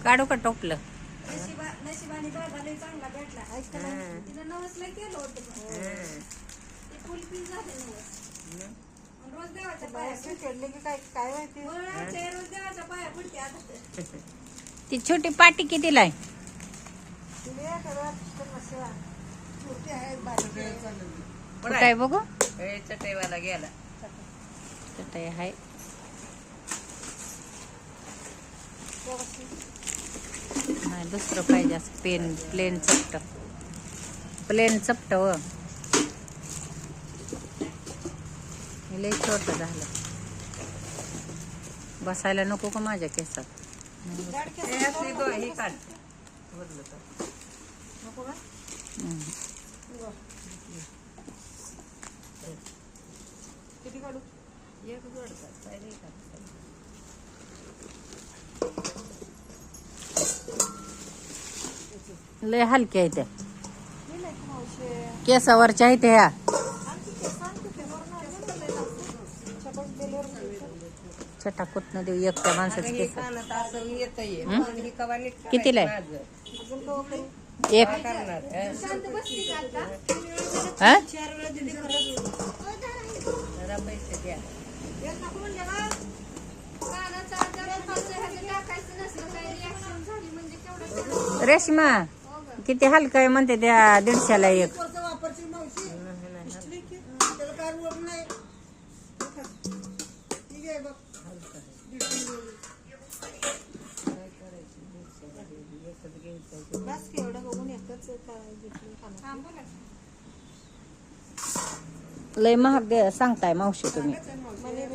काढू का टोपलं? नशिबाने दादा लय चांगला भेटला. तिनं नवसला केलं होतं ते फुलपी झाले नवस. रोज देवाच्या पाया खेळले की काय काय माहिती रोज देवाच्या पाया पडते आता. ती छोटी पाटी कितीला आहे? कुठं आहे बघू? चटईवाला गेला. चटई आहे. नाही दुसरं पाहिजे असं प्लेन चपट. प्लेन चपट व लय छोट झालं. बसायला नको का माझ्या केसात? हे काढ किती काढू? एक जोडतात पाहिजे का? लय हलक्या आहेत त्या केसावरच्या आहेत ह्या. छटा कुठनं देऊ एक त्या माणसाचं केस. कितीला आहे? एक शांत बसली का आता? हा? पैसे द्या. कानाचा आजार ह्याचं टाकायचं नसलं काही रिॲक्शन झाली म्हणजे केवढं रेश्मा किती हलकं आहे म्हणते त्या 150ला एक. लय महाग सांगताय मावशी तुम्ही.